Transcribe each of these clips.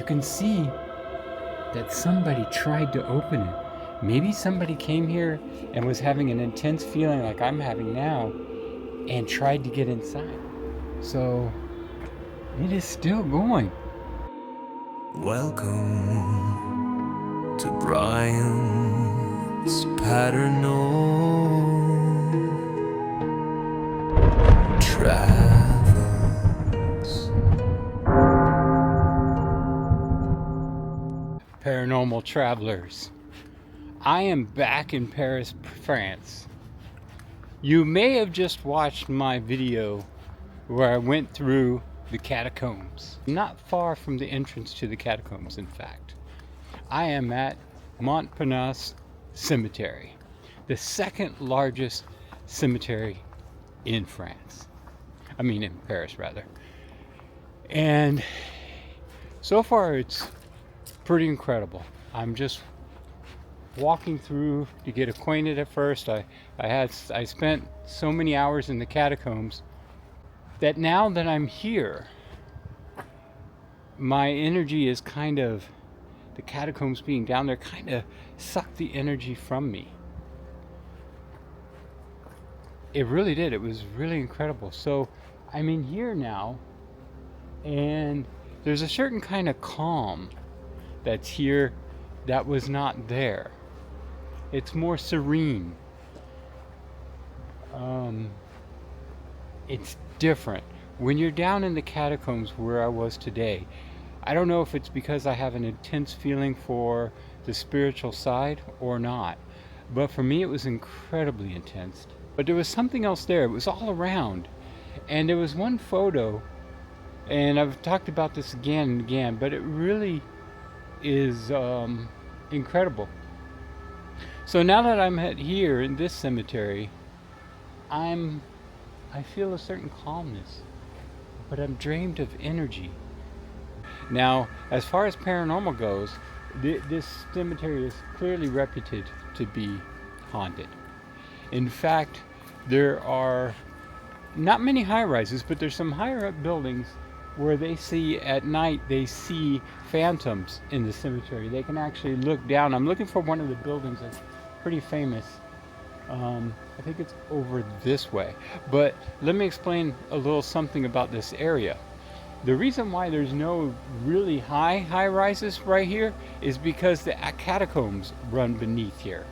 can see that somebody tried to open it. Maybe somebody came here and was having an intense feeling like I'm having now and tried to get inside. So it is still going. Welcome to Brian's Paranormal Travels. Paranormal travelers, I am back in Paris, France. You may have just watched my video where I went through the catacombs. Not far from the entrance to the catacombs, in fact. I am at Montparnasse Cemetery, the second largest cemetery in France. I mean, in Paris, rather. And so far, it's pretty incredible. I'm just walking through to get acquainted at first. I spent so many hours in the catacombs that now that I'm here, my energy is kind of, the catacombs being down there kind of sucked the energy from me. It really did. It was really incredible. So I'm in here now, and there's a certain kind of calm that's here that was not there. It's more serene. It's different. When you're down in the catacombs where I was today, I don't know if it's because I have an intense feeling for the spiritual side or not, but for me it was incredibly intense. But there was something else there. It was all around. And there was one photo, and I've talked about this again and again, but it really is incredible. So now that I'm here in this cemetery, I feel a certain calmness, but I'm drained of energy. Now, as far as paranormal goes, this cemetery is clearly reputed to be haunted. In fact, there are not many high-rises, but there's some higher-up buildings where they see at night, they see phantoms in the cemetery. They can actually look down. I'm looking for one of the buildings that's pretty famous. I think it's over this way. But let me explain a little something about this area. The reason why there's no really high rises right here is because the catacombs run beneath here.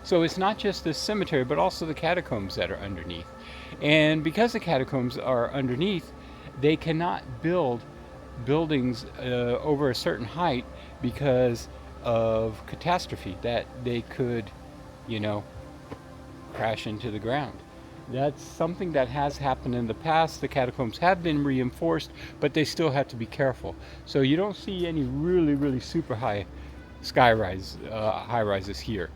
So it's not just the cemetery, but also the catacombs that are underneath. And because the catacombs are underneath, they cannot build buildings over a certain height because of catastrophe, that they could, crash into the ground. That's something that has happened in the past. The catacombs have been reinforced, but they still have to be careful. So you don't see any really super high high rises here.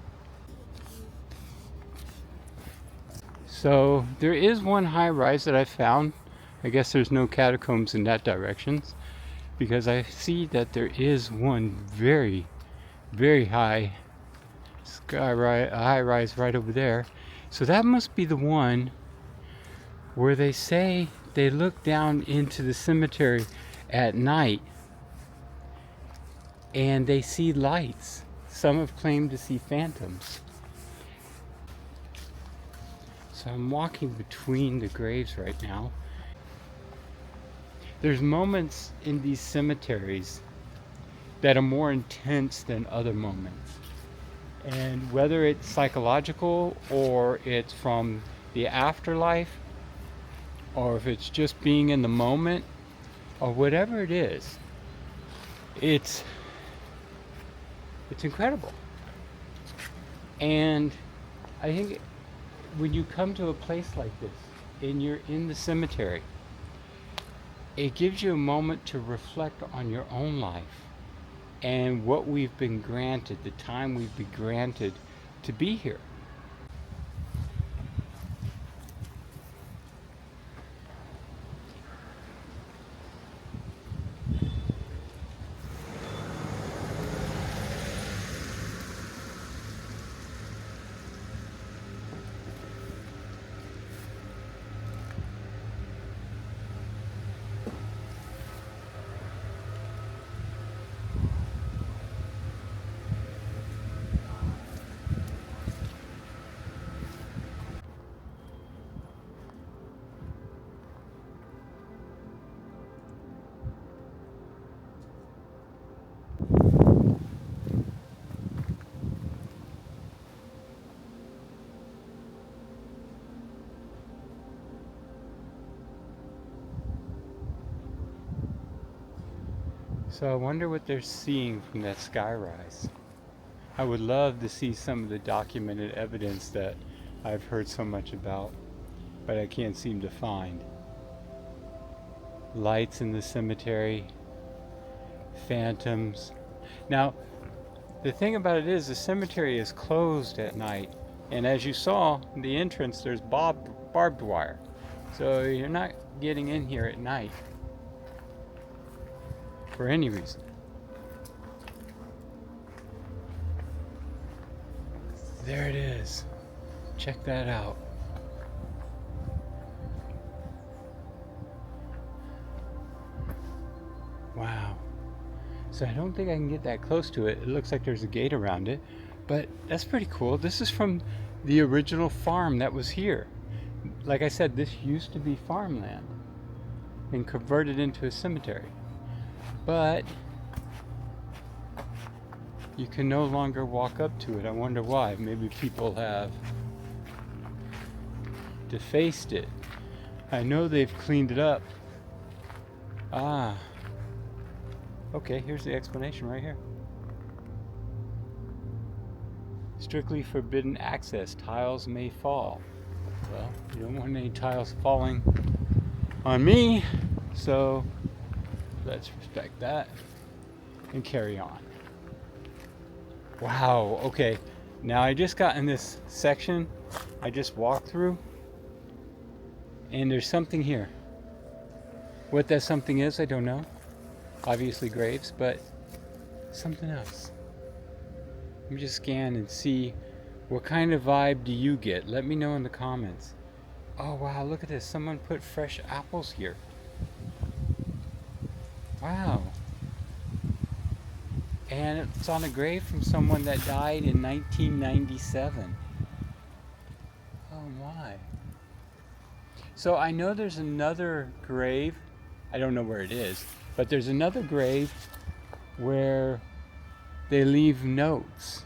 So there is one high rise that I found. I guess there's no catacombs in that direction, because I see that there is one very high high rise right over there. So that must be the one where they say they look down into the cemetery at night and they see lights. Some have claimed to see phantoms. So I'm walking between the graves right now. There's moments in these cemeteries that are more intense than other moments. And whether it's psychological, or it's from the afterlife, or if it's just being in the moment, or whatever it is, it's incredible. And I think when you come to a place like this and you're in the cemetery, it gives you a moment to reflect on your own life and what we've been granted, the time we've been granted to be here. So I wonder what they're seeing from that skyrise. I would love to see some of the documented evidence that I've heard so much about, but I can't seem to find. Lights in the cemetery, phantoms. Now, the thing about it is the cemetery is closed at night, and as you saw, the entrance, there's barbed wire. So you're not getting in here at night for any reason. There it is. Check that out. Wow. So I don't think I can get that close to it. It looks like there's a gate around it, but that's pretty cool. This is from the original farm that was here. Like I said, this used to be farmland and converted into a cemetery. But you can no longer walk up to it. I wonder why. Maybe people have defaced it. I know they've cleaned it up. Ah. Okay, here's the explanation right here. Strictly forbidden access. Tiles may fall. Well, you don't want any tiles falling on me, so let's respect that and carry on. Wow, okay. Now I just got in this section I just walked through, and there's something here. What that something is, I don't know. Obviously graves, but something else. Let me just scan and see what kind of vibe do you get. Let me know in the comments. Oh wow, look at this. Someone put fresh apples here. Wow. And it's on a grave from someone that died in 1997. Oh my. So I know there's another grave. I don't know where it is, but there's another grave where they leave notes.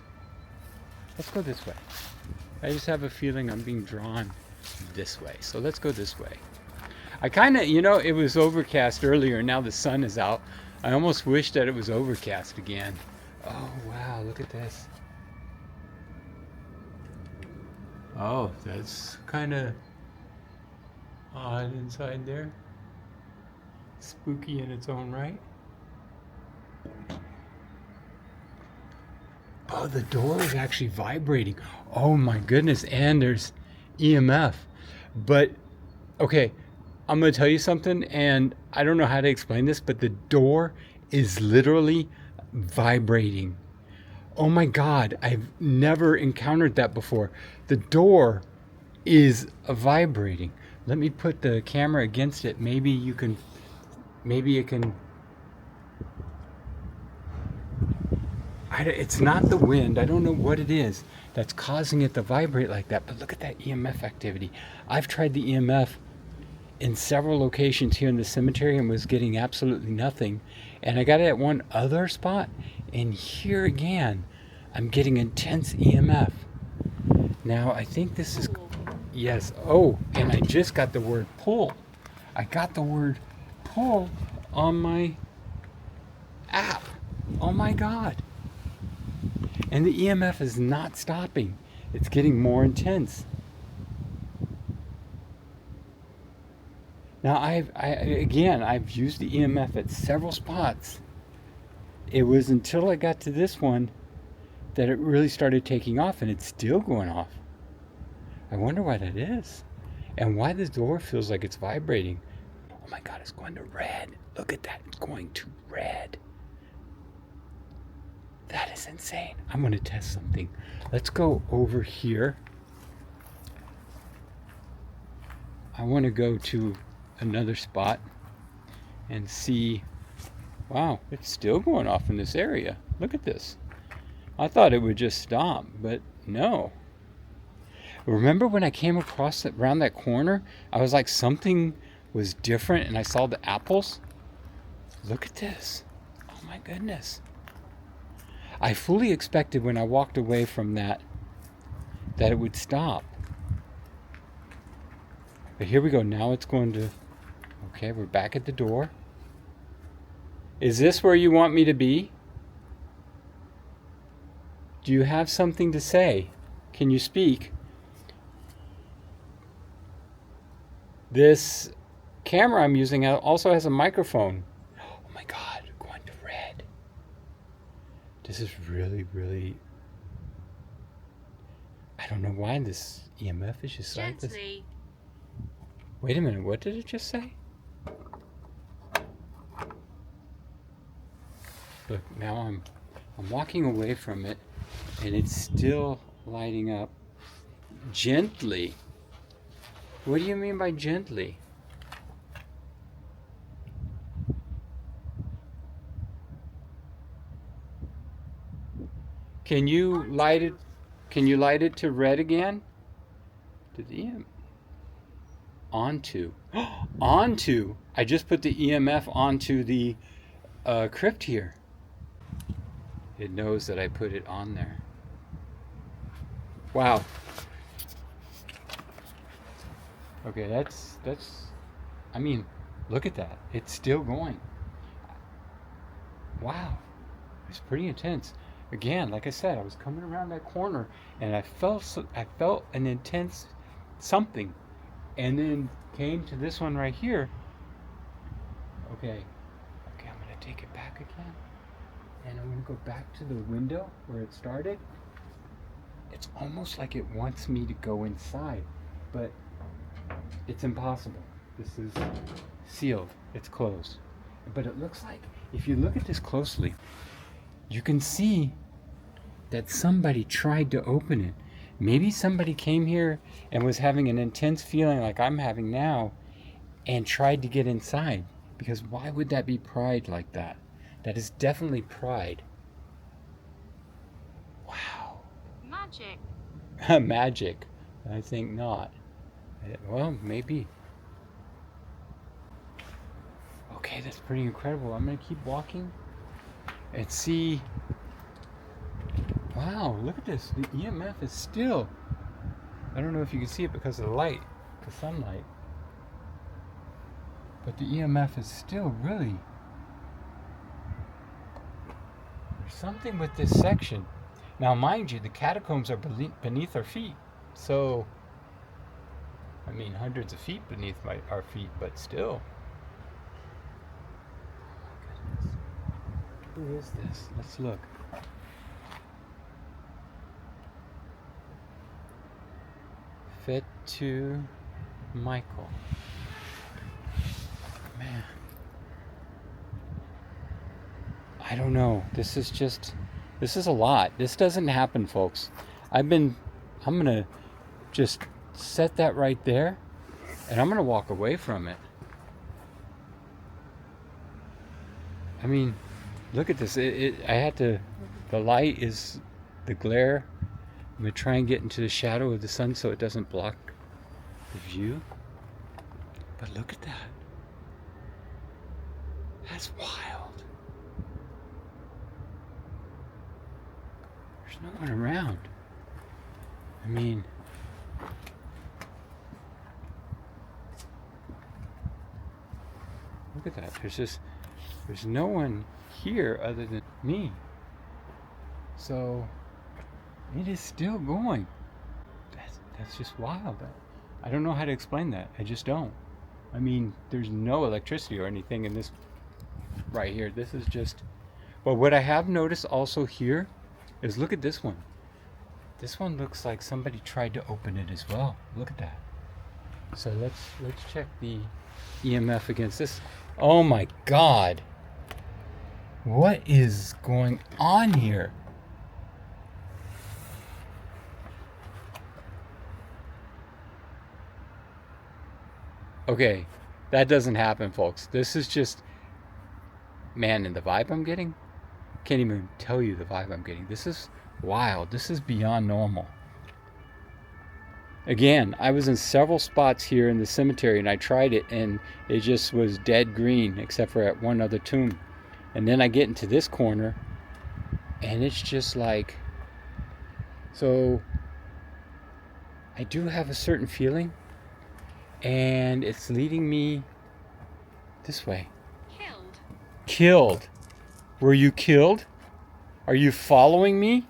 Let's go this way. I just have a feeling I'm being drawn this way. So let's go this way. I kind of, it was overcast earlier. Now the sun is out. I almost wish that it was overcast again. Oh, wow. Look at this. Oh, that's kind of odd inside there. Spooky in its own right. Oh, the door is actually vibrating. Oh my goodness. And there's EMF. But, okay, I'm going to tell you something, and I don't know how to explain this, but the door is literally vibrating. Oh my God, I've never encountered that before. The door is vibrating. Let me put the camera against it. Maybe it can. It's not the wind. I don't know what it is that's causing it to vibrate like that. But look at that EMF activity. I've tried the EMF in several locations here in the cemetery and was getting absolutely nothing. And I got it at one other spot. And here again, I'm getting intense EMF. Now, I think this is... Yes. Oh, and I just got the word pull. I got the word pull on my app. Oh my God. And the EMF is not stopping. It's getting more intense. Now, I've used the EMF at several spots. It was until I got to this one that it really started taking off, and it's still going off. I wonder why that is, and why the door feels like it's vibrating. Oh my God, it's going to red. Look at that, it's going to red. That is insane. I'm going to test something. Let's go over here. I want to go to another spot and see. Wow, it's still going off in this area. Look at this. I thought it would just stop, but no. Remember when I came across around that corner? I was like, something was different, and I saw the apples. Look at this. Oh my goodness. I fully expected when I walked away from that it would stop. But here we go. Now it's going to... Okay, we're back at the door. Is this where you want me to be? Do you have something to say? Can you speak? This camera I'm using also has a microphone. Oh my God, going to red. This is really, really... I don't know why this EMF is just like this. Gently. Wait a minute, what did it just say? Look, now I'm walking away from it, and it's still lighting up. Gently. What do you mean by gently? Can you light it? Can you light it to red again? To the EMF. Onto. Onto. I just put the EMF onto the crypt here. It knows that I put it on there. Wow. Okay, that's I mean, look at that. It's still going. Wow. It's pretty intense. Again, like I said, I was coming around that corner and I felt an intense something, and then came to this one right here. Okay, I'm gonna take it back again, and I'm gonna go back to the window where it started. It's almost like it wants me to go inside, but it's impossible. This is sealed. It's closed. But it looks like, if you look at this closely, you can see that somebody tried to open it. Maybe somebody came here and was having an intense feeling like I'm having now and tried to get inside. Because why would that be pride like that? That is definitely pride. Wow. Magic. Magic. I think not. Well, maybe. Okay, that's pretty incredible. I'm going to keep walking and see. Wow, look at this. The EMF is still. I don't know if you can see it because of the light, the sunlight. But the EMF is still really. There's something with this section. Now, mind you, the catacombs are beneath our feet. So, I mean, hundreds of feet beneath our feet, but still. Oh my goodness. Who is this? Let's look. Fetu Michael. Man. I don't know. This is a lot. This doesn't happen, folks. I'm gonna just set that right there, and I'm gonna walk away from it. I mean, look at this. I had to, the light is, the glare. I'm gonna try and get into the shadow of the sun so it doesn't block the view. But look at that. That's wild. There's no one around. I mean, look at that. There's no one here other than me. So it is still going. That's just wild. I don't know how to explain that. I just don't. I mean, there's no electricity or anything in this right here. This is just. But what I have noticed also here is, look at this one. This one looks like somebody tried to open it as well. Look at that. So let's check the EMF against this. Oh my God. What is going on here? Okay, that doesn't happen, folks. This is just, man, and the vibe I'm getting, can't even tell you the vibe I'm getting. This is wild. This is beyond normal. Again, I was in several spots here in the cemetery and I tried it and it just was dead green except for at one other tomb. And then I get into this corner and it's just like, so I do have a certain feeling and it's leading me this way. Killed. Killed. Were you killed? Are you following me?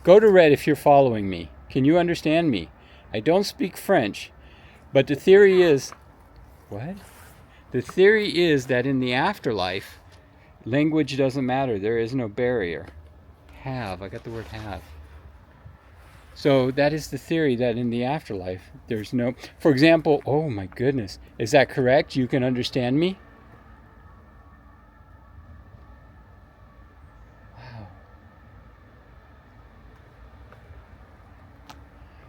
Go to red if you're following me. Can you understand me? I don't speak French, but the theory is... What? The theory is that in the afterlife, language doesn't matter. There is no barrier. Have. I got the word have. So that is the theory, that in the afterlife, there's no... For example, oh my goodness. Is that correct? You can understand me? Wow.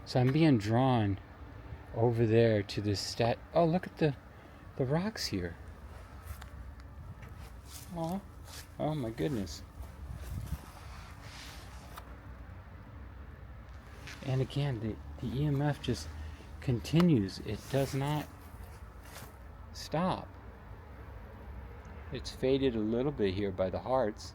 So I'm being drawn over there to this Oh, look at the rocks here. Oh, oh my goodness. And again, the EMF just continues. It does not stop. It's faded a little bit here by the hearts.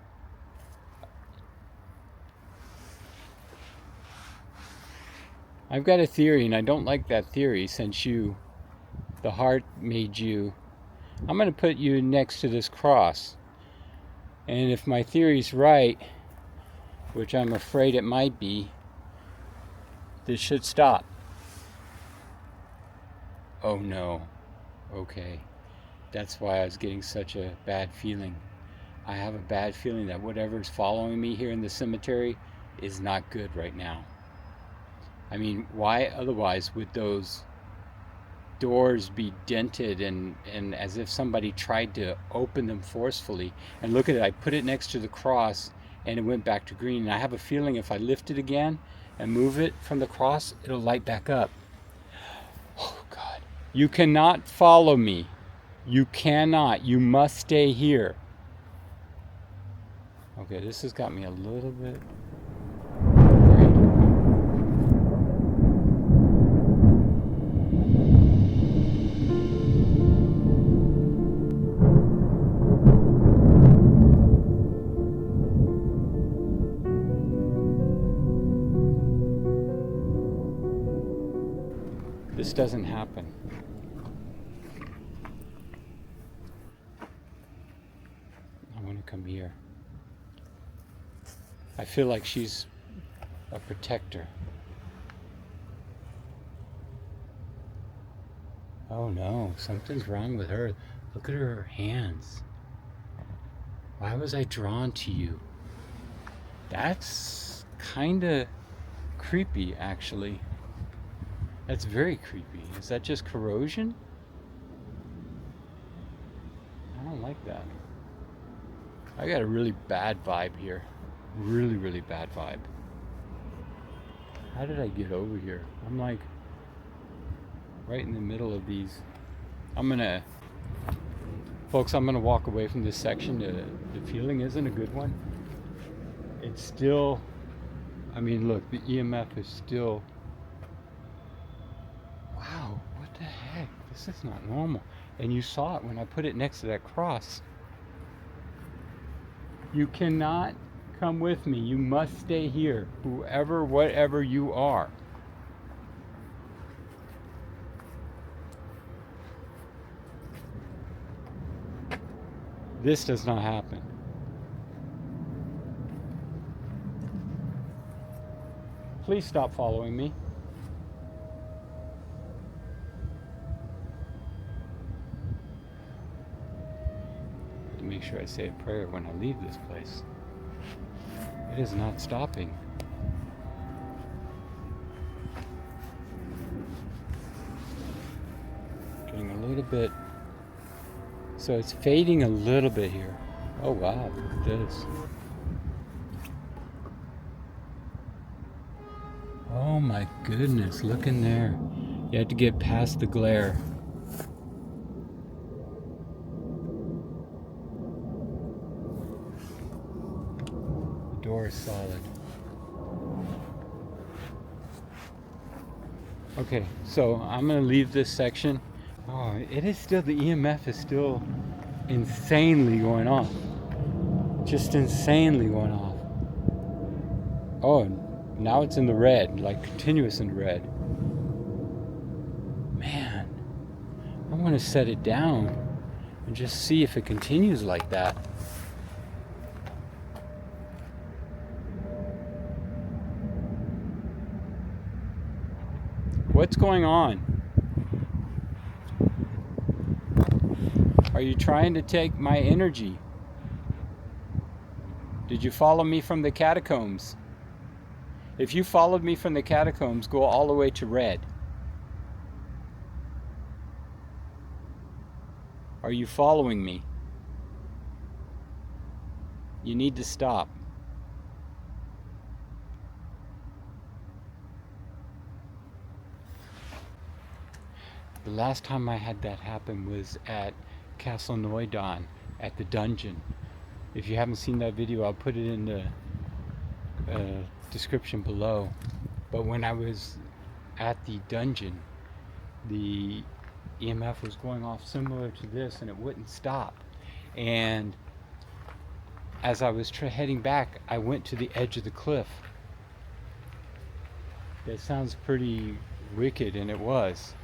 I've got a theory, and I don't like that theory since the heart made you. I'm going to put you next to this cross. And if my theory's right, which I'm afraid it might be, this should stop. Oh no. Okay. That's why I was getting such a bad feeling. I have a bad feeling that whatever's following me here in the cemetery is not good right now. I mean, why otherwise would those doors be dented and as if somebody tried to open them forcefully? And look at it, I put it next to the cross and it went back to green. And I have a feeling if I lift it again and move it from the cross, it'll light back up. Oh God. You cannot follow me. You cannot. You must stay here. Okay, this has got me a little bit worried. This doesn't happen. I want to come here. I feel like she's a protector. Oh no, something's wrong with her. Look at her hands. Why was I drawn to you? That's kind of creepy, actually. That's very creepy. Is that just corrosion? I don't like that. I got a really bad vibe here. Really, really bad vibe. How did I get over here? I'm like right in the middle of these. Folks, I'm gonna walk away from this section. The feeling isn't a good one. It's still, I mean, look, the EMF is still, wow, what the heck? This is not normal. And you saw it when I put it next to that cross. You cannot come with me. You must stay here, whoever, whatever you are. This does not happen. Please stop following me. To make sure I say a prayer when I leave this place. It is not stopping. Getting a little bit. So it's fading a little bit here. Oh wow, look at this. Oh my goodness, look in there. You have to get past the glare. The door is solid. Okay, so I'm gonna leave this section. Oh, it is still, the EMF is still insanely going off. Just insanely going off. Oh, now it's in the red, like continuous in red. Man, I want to set it down. and just see if it continues like that. What's going on? Are you trying to take my energy? Did you follow me from the catacombs? If you followed me from the catacombs, go all the way to red. Are you following me? You need to stop. The last time I had that happen was at Castle Noidon at the dungeon. If you haven't seen that video, I'll put it in the description below. But when I was at the dungeon, the EMF was going off similar to this, and it wouldn't stop. And as I was heading back, I went to the edge of the cliff. That sounds pretty wicked, and it was.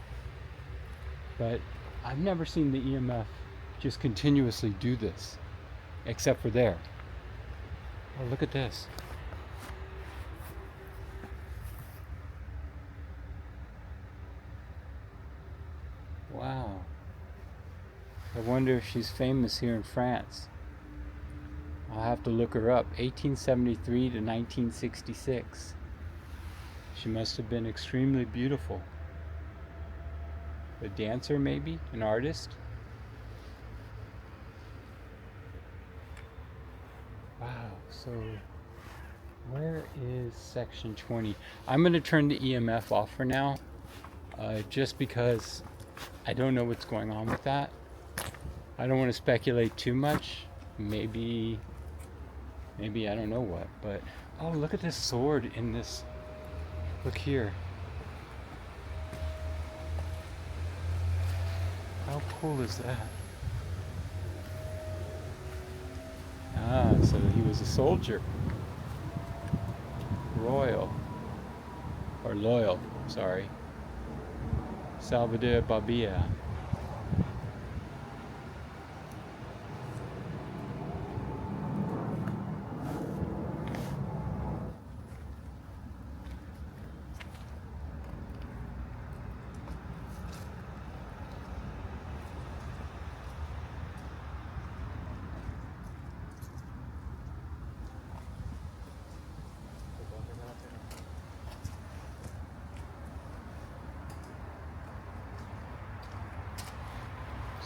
But I've never seen the EMF just continuously do this, except for there. Oh, look at this. Wow. I wonder if she's famous here in France. I'll have to look her up. 1873 to 1966. She must have been extremely beautiful. A dancer, maybe? An artist? Wow, so where is section 20? I'm going to turn the EMF off for now, just because I don't know what's going on with that. I don't want to speculate too much. Maybe I don't know what, but oh, look at this sword in this. Look here. How cool is that? Ah, so he was a soldier. Royal. Or loyal, sorry. Salvador Bahia.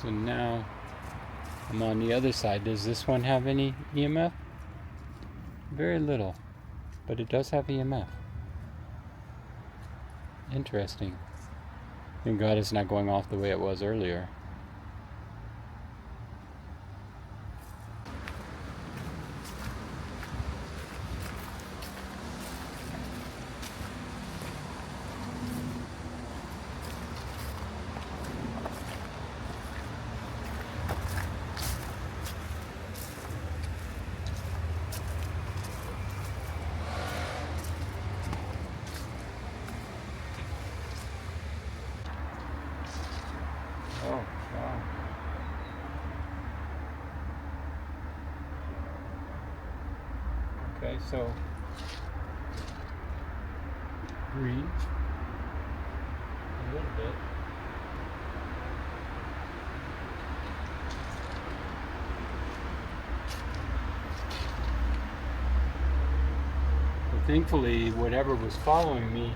So now I'm on the other side. Does this one have any EMF? Very little, but it does have EMF. Interesting. Thank God it's not going off the way it was earlier. Oh, wow. Okay, so green a little bit. But thankfully, whatever was following me,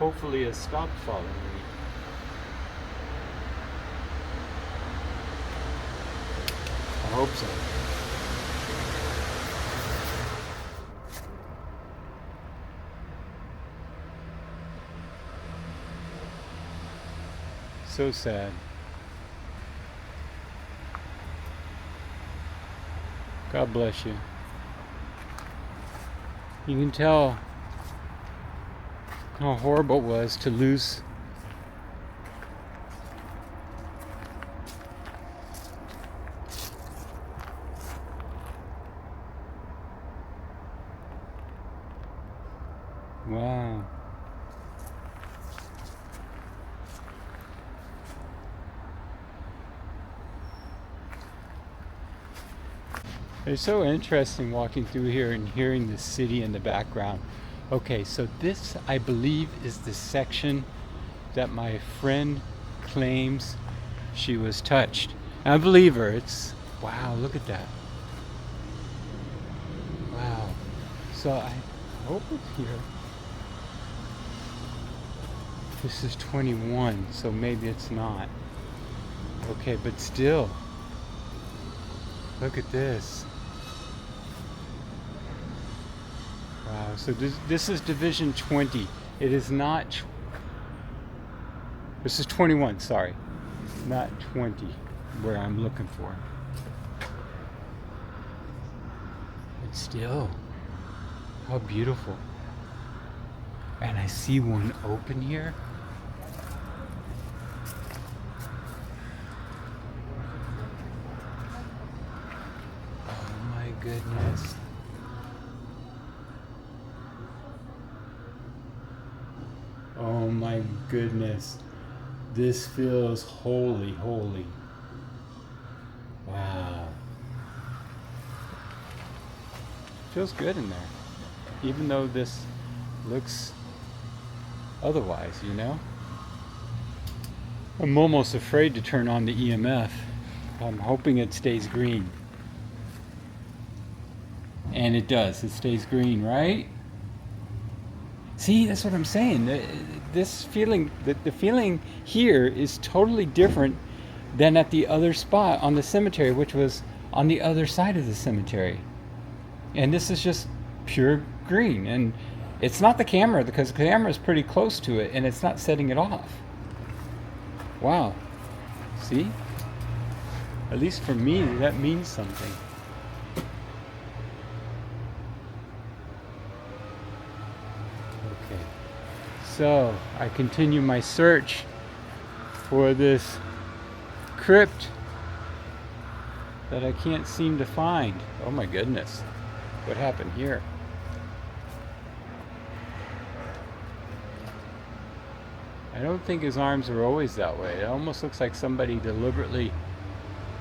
hopefully has stopped following me. I hope so. So sad. God bless you. You can tell how horrible it was to lose wow. It's so interesting walking through here and hearing the city in the background. Okay, so this, I believe, is the section that my friend claims she was touched. And I believe her. It's, wow, look at that. Wow. So I hope it's here. This is 21, so maybe it's not. Okay, but still. Look at this. Wow, so this is Division 20. It is not... This is 21, sorry. Not 20, where I'm looking for. But still, how beautiful. And I see one open here. Oh my goodness. Oh my goodness. This feels holy, holy. Wow. Feels good in there. Even though this looks otherwise, you know? I'm almost afraid to turn on the EMF. I'm hoping it stays green. And it does. It stays green, right? See, that's what I'm saying. This feeling, the feeling here is totally different than at the other spot on the cemetery, which was on the other side of the cemetery. And this is just pure green. And it's not the camera, because the camera is pretty close to it, and it's not setting it off. Wow. See? At least for me, that means something. Okay. So, I continue my search for this crypt that I can't seem to find. Oh my goodness. What happened here? I don't think his arms are always that way. It almost looks like somebody deliberately...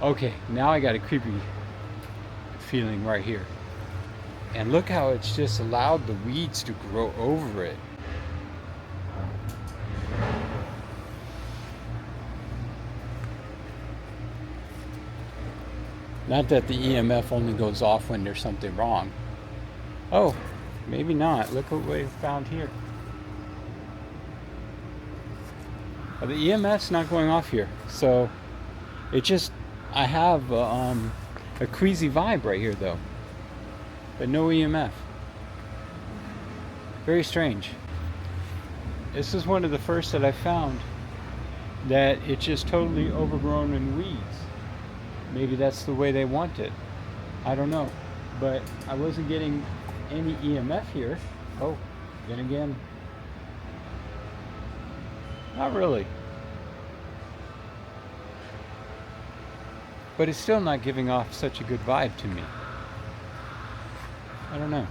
Okay, now I got a creepy feeling right here. And look how it's just allowed the weeds to grow over it. Not that the EMF only goes off when there's something wrong. Oh, maybe not. Look what we found here. The EMF's not going off here, so it just, I have a queasy vibe right here though, but no EMF. Very strange. This is one of the first that I found that it's just totally overgrown in weeds. Maybe that's the way they want it. I don't know, but I wasn't getting any EMF here. Oh, then again, not really. But it's still not giving off such a good vibe to me. I don't know.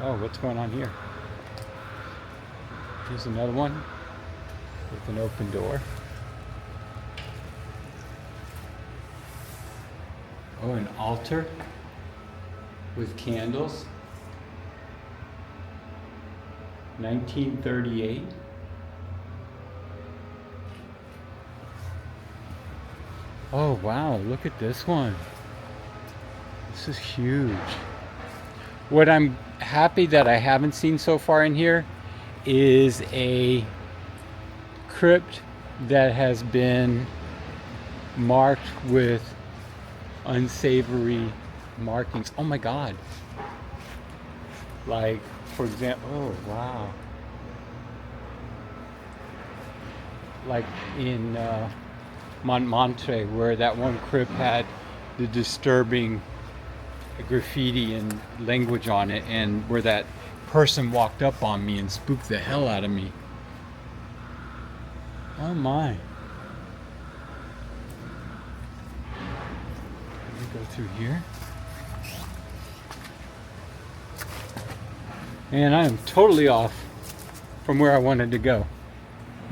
Oh, what's going on here? Here's another one with an open door. Oh, an altar with candles. 1938. Oh wow, look at this one. This is huge. What I'm happy that I haven't seen so far in here is a crypt that has been marked with unsavory markings. Oh my god. Like, for example, oh wow. Like in Montmartre, where that one crypt had the disturbing graffiti and language on it, and where that person walked up on me and spooked the hell out of me. Oh my. Let me go through here. And I am totally off from where I wanted to go.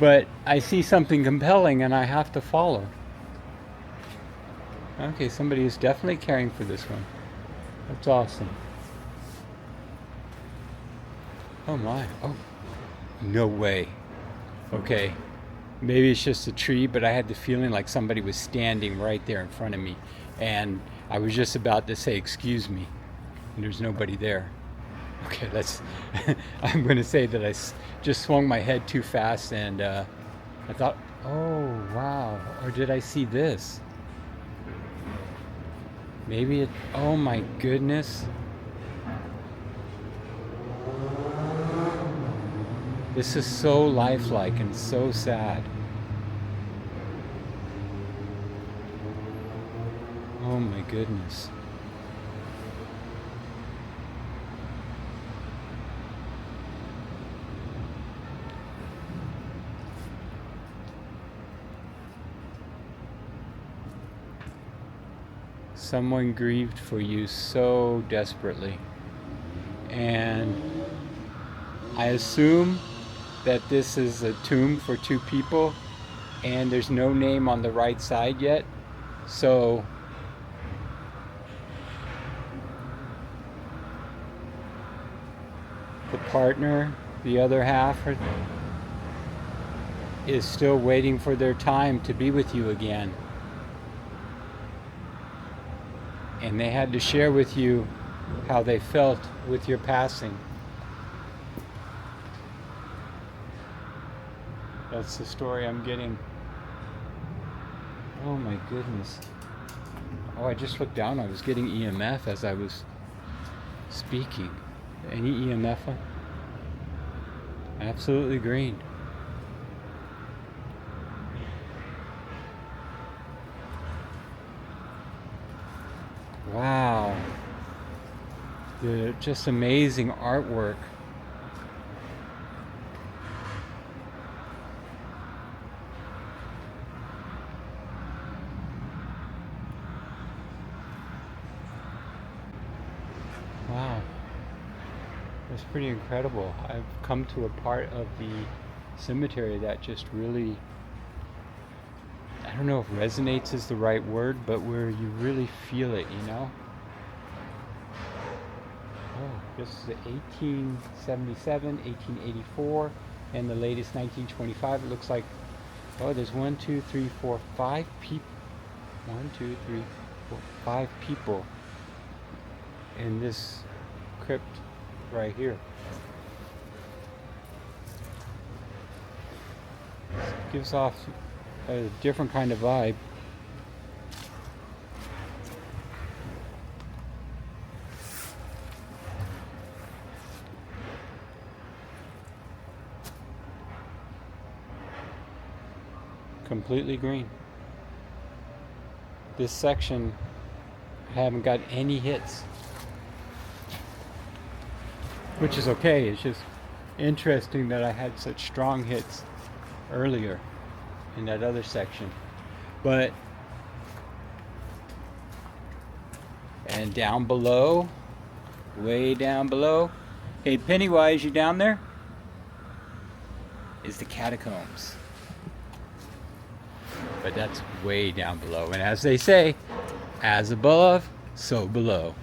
But I see something compelling and I have to follow. Okay, somebody is definitely caring for this one. That's awesome. Oh my. Oh, no way. Okay. Maybe it's just a tree, but I had the feeling like somebody was standing right there in front of me. And I was just about to say, excuse me. And there's nobody there. Okay, let's. I'm going to say that just swung my head too fast and I thought, oh, wow. Or did I see this? Maybe it. Oh my goodness. This is so lifelike and so sad. Oh my goodness. Someone grieved for you so desperately. And I assume that this is a tomb for two people, and there's no name on the right side yet. So the partner, the other half, is still waiting for their time to be with you again. And they had to share with you how they felt with your passing. That's the story I'm getting. Oh my goodness. Oh, I just looked down. I was getting EMF as I was speaking. Any EMF? Absolutely green. Wow. The just amazing artwork. Wow. That's pretty incredible. I've come to a part of the cemetery that just really, I don't know if resonates is the right word, but where you really feel it, you know? Oh, this is 1877, 1884, and the latest 1925. It looks like, oh, there's 1, 2, 3, 4, 5 people. 1, 2, 3, 4, 5 people in this crypt right here. Gives off a different kind of vibe. Completely green. This section, I haven't got any hits, which is okay. It's just interesting that I had such strong hits earlier in that other section. But, and down below, way down below, hey Pennywise, you down there? Is the catacombs. But that's way down below. And as they say, as above, so below.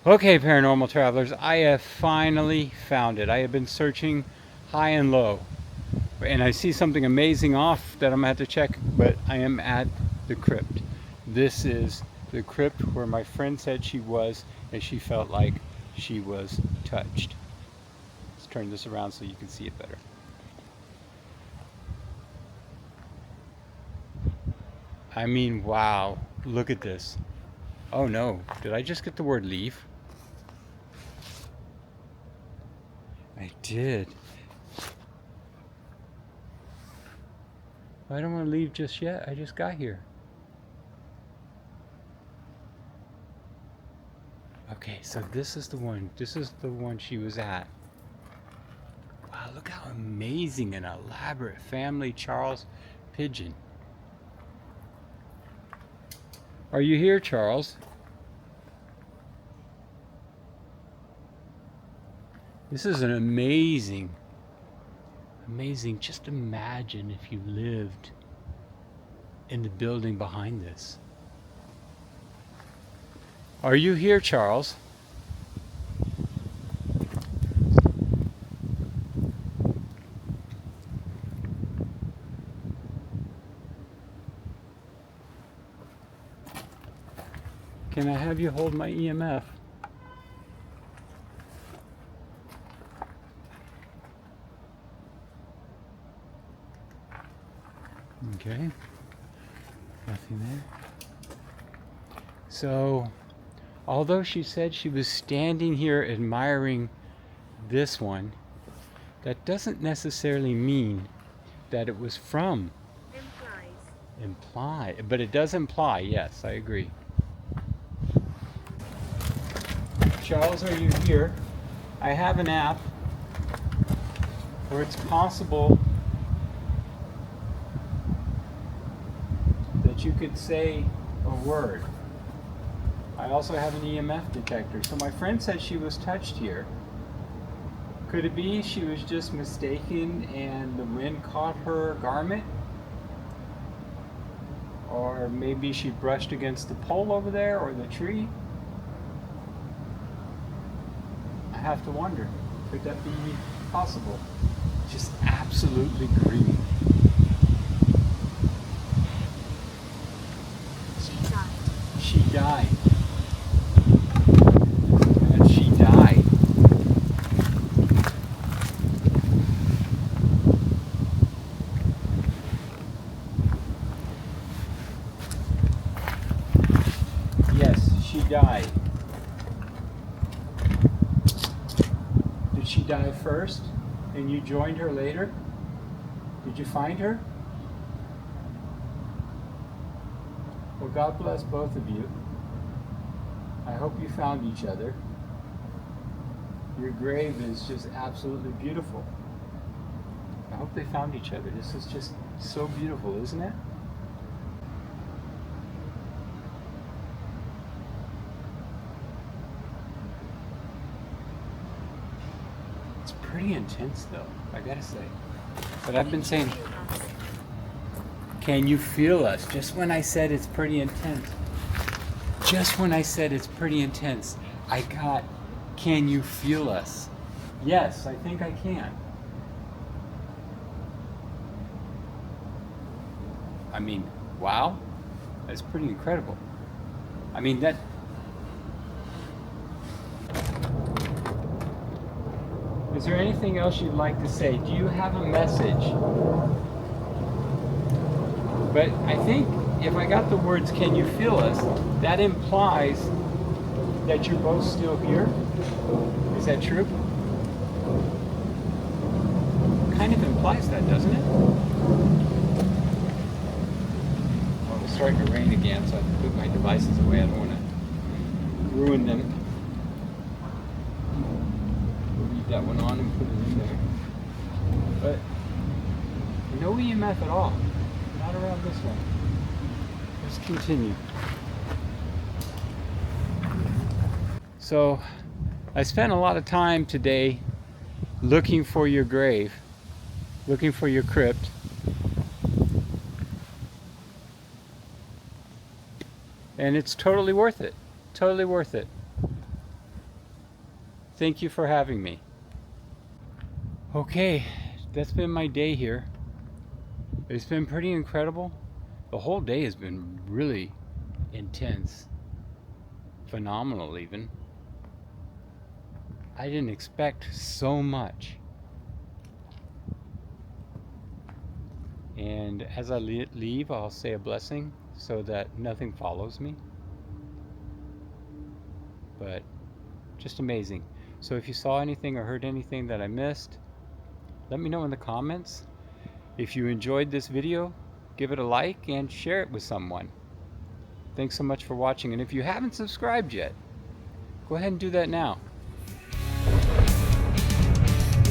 Okay, paranormal travelers, I have finally found it. I have been searching high and low. And I see something amazing off that I'm gonna have to check, but I am at the crypt. This is the crypt where my friend said she was, and she felt like she was touched. Let's turn this around so you can see it better. I mean, wow, look at this. Oh no, did I just get the word leave? I did. I don't want to leave just yet. I just got here. Okay, so this is the one. This is the one she was at. Wow, look how amazing and elaborate family Charles pigeon. Are you here, Charles? This is an amazing, just imagine if you lived in the building behind this. Are you here, Charles? Can I have you hold my EMF? Okay, nothing there. So, although she said she was standing here admiring this one, that doesn't necessarily mean that it was from. Imply, but it does imply, yes, I agree. Charles, are you here? I have an app where it's possible that you could say a word. I also have an EMF detector. So my friend said she was touched here. Could it be she was just mistaken and the wind caught her garment? Or maybe she brushed against the pole over there or the tree? I have to wonder, could that be possible? Just absolutely green. She died. And she died. Yes, she died. Did she die first and you joined her later? Did you find her? Well, God bless both of you. I hope you found each other. Your grave is just absolutely beautiful. I hope they found each other. This is just so beautiful, isn't it? It's pretty intense though, I gotta say. But I've been saying, can you feel us? Just when I said it's pretty intense. Just when I said it's pretty intense, I got, can you feel us? Yes, I think I can. I mean, wow, that's pretty incredible. I mean, that. Is there anything else you'd like to say? Do you have a message? But I think if I got the words, can you feel us, that implies that you're both still here. Is that true? Kind of implies that, doesn't it? Well, it's starting to rain again, so I have to put my devices away. I don't want to ruin them. We'll leave that one on and put it in there. But no EMF at all. Not around this one. Let's continue. So, I spent a lot of time today looking for your grave, looking for your crypt. And it's totally worth it. Totally worth it. Thank you for having me. Okay, that's been my day here. It's been pretty incredible. The whole day has been really intense. Phenomenal even. I didn't expect so much. And as I leave, I'll say a blessing so that nothing follows me. But just amazing. So if you saw anything or heard anything that I missed, let me know in the comments. If you enjoyed this video, give it a like and share it with someone. Thanks so much for watching. And if you haven't subscribed yet, go ahead and do that now.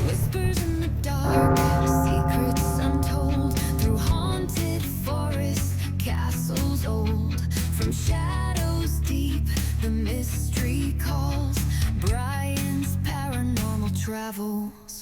Whispers in the dark, secrets untold, through haunted forests, castles old, from shadows deep, the mystery calls, Brian's paranormal travels.